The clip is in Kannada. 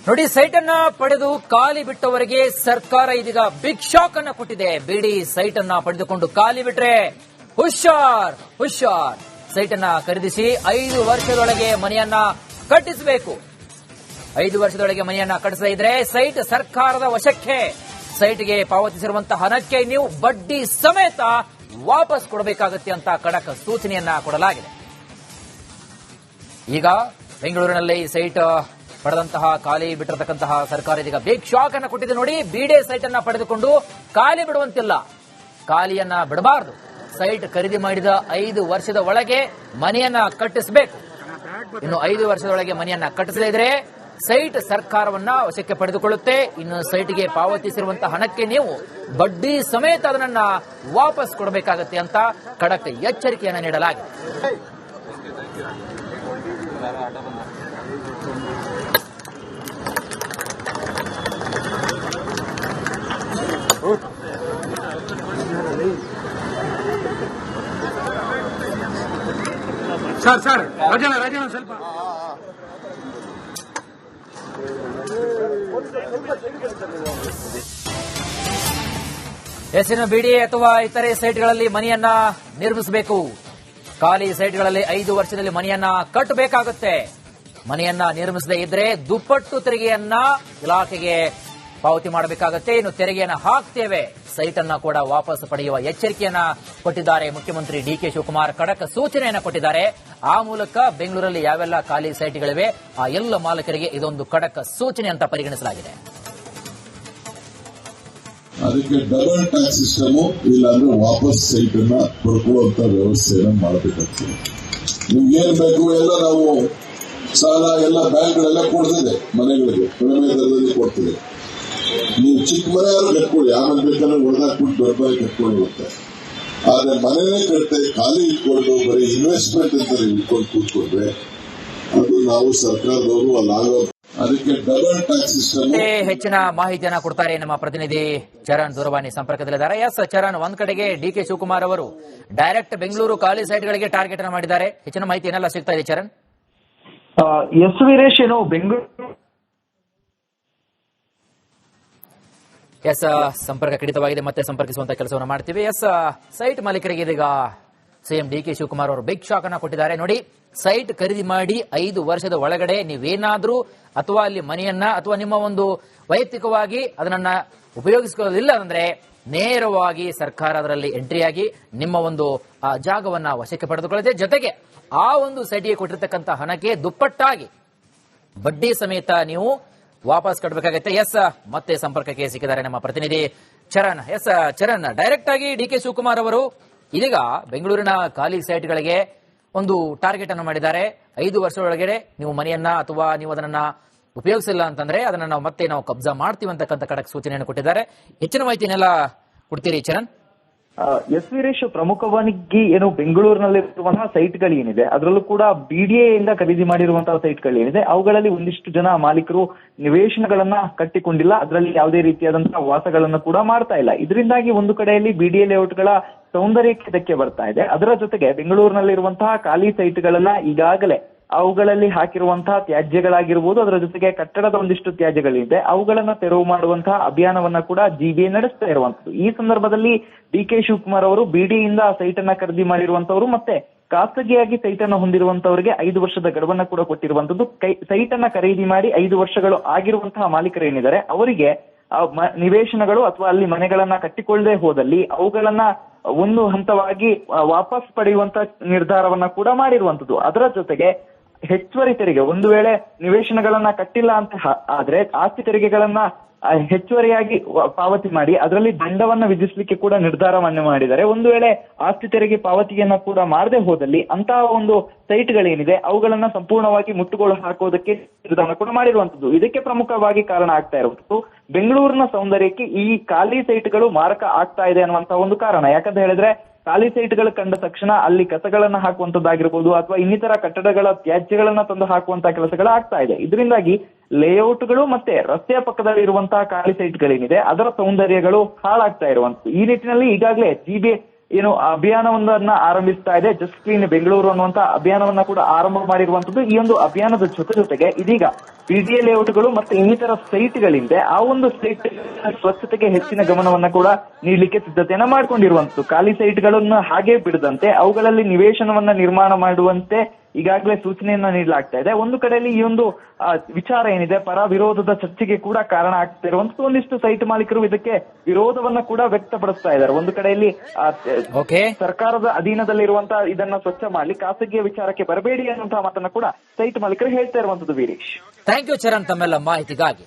ನೋಡಿ, ಸೈಟ್ ಅನ್ನ ಪಡೆದು ಖಾಲಿ ಬಿಟ್ಟವರಿಗೆ ಸರ್ಕಾರ ಇದೀಗ ಬಿಗ್ ಶಾಕ್ ಅನ್ನ ಕೊಟ್ಟಿದೆ. ಬಿಡಿ ಸೈಟ್ ಅನ್ನ ಪಡೆದುಕೊಂಡು ಖಾಲಿ ಬಿಟ್ರೆ ಹುಷಾರ್ ಹುಷಾರ್. ಸೈಟ್ ಅನ್ನ ಖರೀದಿಸಿ 5 ವರ್ಷದೊಳಗೆ ಮನೆಯನ್ನ ಕಟ್ಟಿಸಬೇಕು. 5 ವರ್ಷದೊಳಗೆ ಮನೆಯನ್ನ ಕಟ್ಟಿಸದೇ ಇದ್ರೆ ಸೈಟ್ ಸರ್ಕಾರದ ವಶಕ್ಕೆ. ಸೈಟ್ಗೆ ಪಾವತಿಸಿರುವಂತಹ ಹಣಕ್ಕೆ ನೀವು ಬಡ್ಡಿ ಸಮೇತ ವಾಪಸ್ ಕೊಡಬೇಕಾಗುತ್ತೆ ಅಂತ ಖಡಕ್ ಸೂಚನೆಯನ್ನ ಕೊಡಲಾಗಿದೆ. ಈಗ ಬೆಂಗಳೂರಿನಲ್ಲಿ ಸೈಟ್ ಪಡೆದಂತಹ ಖಾಲಿ ಬಿಟ್ಟಿರತಕ್ಕಂತಹ ಸರ್ಕಾರ ಇದೀಗ ಬಿಗ್ ಶಾಕ್ ಅನ್ನ ಕೊಟ್ಟಿದೆ. ನೋಡಿ, ಬಿಡಿ ಸೈಟ್ ಅನ್ನ ಪಡೆದುಕೊಂಡು ಖಾಲಿ ಬಿಡುವಂತಿಲ್ಲ, ಖಾಲಿಯನ್ನ ಬಿಡಬಾರದು. ಸೈಟ್ ಖರೀದಿ ಮಾಡಿದ 5 ವರ್ಷದ ಒಳಗೆ ಮನೆಯನ್ನ ಕಟ್ಟಿಸಬೇಕು. ಇನ್ನು 5 ವರ್ಷದ ಒಳಗೆ ಮನೆಯನ್ನ ಕಟ್ಟಿಸದೇ ಇದ್ರೆ ಸೈಟ್ ಸರ್ಕಾರವನ್ನ ವಶಕ್ಕೆ ಪಡೆದುಕೊಳ್ಳುತ್ತೆ. ಇನ್ನು ಸೈಟ್ಗೆ ಪಾವತಿಸಿರುವಂತಹ ಹಣಕ್ಕೆ ನೀವು ಬಡ್ಡಿ ಸಮೇತ ಅದನ್ನ ವಾಪಸ್ ಕೊಡಬೇಕಾಗುತ್ತೆ ಅಂತ ಖಡಕ್ ಎಚ್ಚರಿಕೆಯನ್ನು ನೀಡಲಾಗಿದೆ. ಸರ್ ರಾಜನ ಸ್ವಲ್ಪ ಹೆಸರಿನ ಬಿಡಿ ಅಥವಾ ಇತರೆ ಸೈಟ್ಗಳಲ್ಲಿ ಮನೆಯನ್ನ ನಿರ್ಮಿಸಬೇಕು. ಖಾಲಿ ಸೈಟ್ಗಳಲ್ಲಿ 5 ವರ್ಷದಲ್ಲಿ ಮನೆಯನ್ನ ಕಟ್ಟಬೇಕಾಗುತ್ತೆ. ಮನೆಯನ್ನ ನಿರ್ಮಿಸದೇ ಇದ್ರೆ ದುಪ್ಪಟ್ಟು ತೆರಿಗೆಯನ್ನ ಇಲಾಖೆಗೆ ಪಾವತಿ ಮಾಡಬೇಕಾಗುತ್ತೆ. ಇನ್ನು ತೆರಿಗೆಯನ್ನ ಹಾಕ್ತೇವೆ, ಸೈಟ್ ಅನ್ನ ಕೂಡ ವಾಪಸ್ ಪಡೆಯುವ ಎಚ್ಚರಿಕೆಯನ್ನ ಕೊಟ್ಟಿದ್ದಾರೆ ಮುಖ್ಯಮಂತ್ರಿ ಡಿಕೆ ಶಿವಕುಮಾರ್. ಖಡಕ್ ಸೂಚನೆಯನ್ನ ಕೊಟ್ಟಿದ್ದಾರೆ. ಆ ಮೂಲಕ ಬೆಂಗಳೂರಲ್ಲಿ ಯಾವೆಲ್ಲ ಖಾಲಿ ಸೈಟ್ಗಳಿವೆ ಆ ಎಲ್ಲ ಮಾಲೀಕರಿಗೆ ಇದೊಂದು ಖಡಕ್ ಸೂಚನೆ ಅಂತ ಪರಿಗಣಿಸಲಾಗಿದೆ. ಅದಕ್ಕೆ ಡಬಲ್ ಟ್ಯಾಕ್ಸ್ ಸಿಸ್ಟಮ್ ಇಲ್ಲಾಂದ್ರೆ ವಾಪಸ್ ಸೈಟ್ ಅನ್ನ ಪಡ್ಕೊಳ್ಳುವಂತ ವ್ಯವಸ್ಥೆಯನ್ನು ಮಾಡಬೇಕಾಗ್ತದೆ. ನಿಮ್ಗೆ ಏನ್ ಬೇಕು ಎಲ್ಲ ನಾವು ಸಾಲ ಎಲ್ಲ ಬ್ಯಾಂಕ್ಗಳೆಲ್ಲ ಕೊಡ್ತಿದೆ, ಮನೆಗಳಿಗೆ ಕಡಿಮೆ ದರದಲ್ಲಿ ಕೊಡ್ತಿದೆ. ನೀವು ಚಿಕ್ಕ ಮನೆ ಯಾರು ಕಟ್ಕೊಳ್ಳಿ, ಆಮೇಲೆ ಬೇಕಾದ್ರೆ ಹೊಡೆದಾಕ್ಬಿಟ್ಟು ದೊಡ್ಡ ಮನೆ ಕಟ್ಕೊಳ್ಳುತ್ತೆ. ಆದ್ರೆ ಮನೆನೇ ಕಟ್ಟೆ ಖಾಲಿ ಇಟ್ಕೊಂಡು ಬರೀ ಇನ್ವೆಸ್ಟ್ಮೆಂಟ್ ಅಂತ ಇಟ್ಕೊಂಡು ಕೂತ್ಕೊಂಡ್ರೆ ಅದು ನಾವು ಸರ್ಕಾರದವರು ಅಲ್ಲಾಗೋ. ಅದಕ್ಕೆ ಡಬಲ್ ಟ್ಯಾಕ್ಸ್ ಸಿಸ್ಟಮ್. ಹೆಚ್ಚಿನ ಮಾಹಿತಿಯನ್ನ ಕೊಡ್ತಾರೆ ನಮ್ಮ ಪ್ರತಿನಿಧಿ ಚರಣ್ ದೂರವಾಣಿ ಸಂಪರ್ಕದಲ್ಲಿದ್ದಾರೆ. ಎಸ್ ಚರಣ್, ಒಂದ್ ಕಡೆಗೆ ಡಿಕೆ ಶಿವಕುಮಾರ್ ಅವರು ಡೈರೆಕ್ಟ್ ಬೆಂಗಳೂರು ಖಾಲಿ ಸೈಟ್ಗಳಿಗೆ ಟಾರ್ಗೆಟ್ ಅನ್ನು ಮಾಡಿದ್ದಾರೆ. ಹೆಚ್ಚಿನ ಮಾಹಿತಿ ಏನೆಲ್ಲ ಸಿಗ್ತಾ ಇದೆ ಚರಣ್? ಎಸ್ ವೀರೇಶ್, ಏನು ಬೆಂಗಳೂರು ಸಂಪರ್ಕ ಕಡಿತವಾಗಿದೆ, ಮತ್ತೆ ಸಂಪರ್ಕಿಸುವಂತ ಕೆಲಸವನ್ನು ಮಾಡ್ತೀವಿ. ಸೈಟ್ ಮಾಲೀಕರಿಗೆ ಇದೀಗ ಸಿಎಂ ಡಿಕೆ ಶಿವಕುಮಾರ್ ಅವರು ಬಿಗ್ ಶಾಕ್ ಅನ್ನ ಕೊಟ್ಟಿದ್ದಾರೆ. ನೋಡಿ, ಸೈಟ್ ಖರೀದಿ ಮಾಡಿ 5 ವರ್ಷದ ಒಳಗಡೆ ನೀವೇನಾದ್ರೂ ಅಥವಾ ಅಲ್ಲಿ ಮನೆಯನ್ನ ಅಥವಾ ನಿಮ್ಮ ಒಂದು ವೈಯಕ್ತಿಕವಾಗಿ ಅದನ್ನ ಉಪಯೋಗಿಸಿಕೊಳ್ಳಲಿಲ್ಲ ಅಂದ್ರೆ ನೇರವಾಗಿ ಸರ್ಕಾರ ಅದರಲ್ಲಿ ಎಂಟ್ರಿಯಾಗಿ ನಿಮ್ಮ ಒಂದು ಜಾಗವನ್ನ ವಶಕ್ಕೆ ಪಡೆದುಕೊಳ್ಳುತ್ತೆ. ಜೊತೆಗೆ ಆ ಒಂದು ಸೈಟ್ಗೆ ಕೊಟ್ಟಿರ್ತಕ್ಕಂಥ ಹಣಕ್ಕೆ ದುಪ್ಪಟ್ಟಾಗಿ ಬಡ್ಡಿ ಸಮೇತ ನೀವು ವಾಪಸ್ ಕಟ್ಟಬೇಕಾಗುತ್ತೆ. ಮತ್ತೆ ಸಂಪರ್ಕಕ್ಕೆ ಸಿಕ್ಕಿದ್ದಾರೆ ನಮ್ಮ ಪ್ರತಿನಿಧಿ ಚರಣ್. ಚರಣ್, ಡೈರೆಕ್ಟ್ ಆಗಿ ಡಿಕೆ ಶಿವಕುಮಾರ್ ಅವರು ಇದೀಗ ಬೆಂಗಳೂರಿನ ಖಾಲಿ ಸೈಟ್ಗಳಿಗೆ ಒಂದು ಟಾರ್ಗೆಟ್ ಅನ್ನು ಮಾಡಿದ್ದಾರೆ. 5 ವರ್ಷದೊಳಗಡೆ ನೀವು ಮನೆಯನ್ನ ಅಥವಾ ನೀವು ಅದನ್ನ ಉಪಯೋಗಿಸಿಲ್ಲ ಅಂತಂದ್ರೆ ಅದನ್ನ ನಾವು ಕಬ್ಜಾ ಮಾಡ್ತೀವಿ ಅಂತಕ್ಕಂಥ ಖಡಕ್ ಸೂಚನೆಯನ್ನು ಕೊಟ್ಟಿದ್ದಾರೆ. ಹೆಚ್ಚಿನ ಮಾಹಿತಿನೆಲ್ಲ ಕೊಡ್ತೀರಿ ಚರಣ್? ಎಸ್ ವೀರೇಶ್, ಪ್ರಮುಖವಾಗಿ ಏನು ಬೆಂಗಳೂರಿನಲ್ಲಿರುವಂತಹ ಸೈಟ್ಗಳೇನಿದೆ ಅದರಲ್ಲೂ ಕೂಡ ಬಿಡಿಎ ಇಂದ ಖರೀದಿ ಮಾಡಿರುವಂತಹ ಸೈಟ್ಗಳೇನಿದೆ ಅವುಗಳಲ್ಲಿ ಒಂದಿಷ್ಟು ಜನ ಮಾಲೀಕರು ನಿವೇಶನಗಳನ್ನ ಕಟ್ಟಿಕೊಂಡಿಲ್ಲ, ಅದರಲ್ಲಿ ಯಾವುದೇ ರೀತಿಯಾದಂತಹ ವಾಸಗಳನ್ನ ಕೂಡ ಮಾಡ್ತಾ ಇಲ್ಲ. ಇದರಿಂದಾಗಿ ಒಂದು ಕಡೆಯಲ್ಲಿ ಬಿಡಿಎ ಲೇಔಟ್ಗಳ ಸೌಂದರ್ಯಕ್ಕೆ ಧಕ್ಕೆ ಬರ್ತಾ ಇದೆ. ಅದರ ಜೊತೆಗೆ ಬೆಂಗಳೂರಿನಲ್ಲಿರುವಂತಹ ಖಾಲಿ ಸೈಟ್ಗಳನ್ನ ಈಗಾಗಲೇ ಅವುಗಳಲ್ಲಿ ಹಾಕಿರುವಂತಹ ತ್ಯಾಜ್ಯಗಳಾಗಿರ್ಬೋದು, ಅದರ ಜೊತೆಗೆ ಕಟ್ಟಡದ ಒಂದಿಷ್ಟು ತ್ಯಾಜ್ಯಗಳಿದೆ, ಅವುಗಳನ್ನ ತೆರವು ಮಾಡುವಂತಹ ಅಭಿಯಾನವನ್ನ ಕೂಡ ಜಿಬಿಎ ನಡೆಸ್ತಾ ಇರುವಂತದ್ದು. ಈ ಸಂದರ್ಭದಲ್ಲಿ ಡಿಕೆ ಶಿವಕುಮಾರ್ ಅವರು ಬಿಡಿಯಿಂದ ಸೈಟ್ ಅನ್ನ ಖರೀದಿ ಮಾಡಿರುವಂತವರು ಮತ್ತೆ ಖಾಸಗಿಯಾಗಿ ಸೈಟ್ ಅನ್ನು ಹೊಂದಿರುವಂತವರಿಗೆ 5 ವರ್ಷದ ಗಡುವನ್ನ ಕೂಡ ಕೊಟ್ಟಿರುವಂತದ್ದು. ಸೈಟ್ ಅನ್ನ ಖರೀದಿ ಮಾಡಿ 5 ವರ್ಷಗಳು ಆಗಿರುವಂತಹ ಮಾಲೀಕರೇನಿದ್ದಾರೆ ಅವರಿಗೆ ನಿವೇಶನಗಳು ಅಥವಾ ಅಲ್ಲಿ ಮನೆಗಳನ್ನ ಕಟ್ಟಿಕೊಳ್ಳದೆ ಹೋದಲ್ಲಿ ಅವುಗಳನ್ನ ಒಂದು ಹಂತವಾಗಿ ವಾಪಸ್ ಪಡೆಯುವಂತ ನಿರ್ಧಾರವನ್ನ ಕೂಡ ಮಾಡಿರುವಂತದ್ದು. ಅದರ ಜೊತೆಗೆ ಹೆಚ್ಚುವರಿ ತೆರಿಗೆ, ಒಂದು ವೇಳೆ ನಿವೇಶನಗಳನ್ನ ಕಟ್ಟಿಲ್ಲ ಅಂತ ಆದ್ರೆ ಆಸ್ತಿ ತೆರಿಗೆಗಳನ್ನ ಹೆಚ್ಚುವರಿಯಾಗಿ ಪಾವತಿ ಮಾಡಿ ಅದರಲ್ಲಿ ದಂಡವನ್ನ ವಿಧಿಸಲಿಕ್ಕೆ ಕೂಡ ನಿರ್ಧಾರವನ್ನು ಮಾಡಿದ್ದಾರೆ. ಒಂದು ವೇಳೆ ಆಸ್ತಿ ತೆರಿಗೆ ಪಾವತಿಯನ್ನ ಕೂಡ ಮಾಡದೆ ಹೋದಲ್ಲಿ ಅಂತಹ ಒಂದು ಸೈಟ್ಗಳೇನಿದೆ ಅವುಗಳನ್ನ ಸಂಪೂರ್ಣವಾಗಿ ಮುಟ್ಟುಗೋಲು ಹಾಕೋದಕ್ಕೆ ನಿರ್ಧಾರ ಕೂಡ ಮಾಡಿರುವಂತದ್ದು. ಇದಕ್ಕೆ ಪ್ರಮುಖವಾಗಿ ಕಾರಣ ಆಗ್ತಾ ಇರುವುದು ಬೆಂಗಳೂರಿನ ಸೌಂದರ್ಯಕ್ಕೆ ಈ ಖಾಲಿ ಸೈಟ್ಗಳು ಮಾರಕ ಆಗ್ತಾ ಇದೆ ಅನ್ನುವಂತಹ ಒಂದು ಕಾರಣ. ಯಾಕಂತ ಹೇಳಿದ್ರೆ ಖಾಲಿ ಸೈಟ್ಗಳು ಕಂಡ ತಕ್ಷಣ ಅಲ್ಲಿ ಕಸಗಳನ್ನ ಹಾಕುವಂತದ್ದಾಗಿರ್ಬೋದು ಅಥವಾ ಇನ್ನಿತರ ಕಟ್ಟಡಗಳ ತ್ಯಾಜ್ಯಗಳನ್ನ ತಂದು ಹಾಕುವಂತಹ ಕೆಲಸಗಳು ಆಗ್ತಾ ಇದೆ. ಇದರಿಂದಾಗಿ ಲೇಔಟ್ಗಳು ಮತ್ತೆ ರಸ್ತೆಯ ಪಕ್ಕದಲ್ಲಿ ಇರುವಂತಹ ಖಾಲಿ ಸೈಟ್ಗಳೇನಿದೆ ಅದರ ಸೌಂದರ್ಯಗಳು ಹಾಳಾಗ್ತಾ ಇರುವಂತದ್ದು. ಈ ನಿಟ್ಟಿನಲ್ಲಿ ಈಗಾಗಲೇ ಜಿಬಿಎ ಏನು ಅಭಿಯಾನವನ್ನ ಆರಂಭಿಸ್ತಾ ಇದೆ. ಜಸ್ಟ್ ಕ್ಲೀನ್ ಬೆಂಗಳೂರು ಅನ್ನುವಂತ ಅಭಿಯಾನವನ್ನ ಕೂಡ ಆರಂಭ ಮಾಡಿರುವಂತದ್ದು. ಈ ಒಂದು ಅಭಿಯಾನದ ಜೊತೆಗೆ ಇದೀಗ ಬಿಡಿಎ ಲೇಔಟ್ಗಳು ಮತ್ತು ಇನ್ನಿತರ ಸೈಟ್ಗಳಿಂದ ಆ ಒಂದು ಸೈಟ್ ಸ್ವಚ್ಛತೆಗೆ ಹೆಚ್ಚಿನ ಗಮನವನ್ನ ಕೂಡ ನೀಡಲಿಕ್ಕೆ ಸಿದ್ಧತೆಯನ್ನ ಮಾಡಿಕೊಂಡಿರುವಂತದ್ದು. ಖಾಲಿ ಸೈಟ್ಗಳನ್ನು ಹಾಗೆ ಬಿಡದಂತೆ ಅವುಗಳಲ್ಲಿ ನಿವೇಶನವನ್ನ ನಿರ್ಮಾಣ ಮಾಡುವಂತೆ ಈಗಾಗಲೇ ಸೂಚನೆಯನ್ನ ನೀಡಲಾಗ್ತಾ ಇದೆ. ಒಂದು ಕಡೆಯಲ್ಲಿ ಈ ಒಂದು ವಿಚಾರ ಏನಿದೆ ಪರ ವಿರೋಧದ ಚರ್ಚೆಗೆ ಕೂಡ ಕಾರಣ ಆಗ್ತಿರುವಂತದ್ದು. ಒಂದಿಷ್ಟು ಸೈಟ್ ಮಾಲೀಕರು ಇದಕ್ಕೆ ವಿರೋಧವನ್ನ ಕೂಡ ವ್ಯಕ್ತಪಡಿಸ್ತಾ ಇದ್ದಾರೆ. ಒಂದು ಕಡೆಯಲ್ಲಿ ಸರ್ಕಾರದ ಅಧೀನದಲ್ಲಿರುವಂತಹ ಇದನ್ನ ಸ್ವಚ್ಛ ಮಾಡಿ ಖಾಸಗಿಯ ವಿಚಾರಕ್ಕೆ ಬರಬೇಡಿ ಅನ್ನುವಂತಹ ಮಾತನ್ನ ಕೂಡ ಸೈಟ್ ಮಾಲೀಕರು ಹೇಳ್ತಾ ಇರುವಂತದ್ದು. ವೀರೇಶ್, ಥ್ಯಾಂಕ್ ಯು ಚರಣ್ ತಮ್ಮೆಲ್ಲ ಮಾಹಿತಿಗಾಗಿ.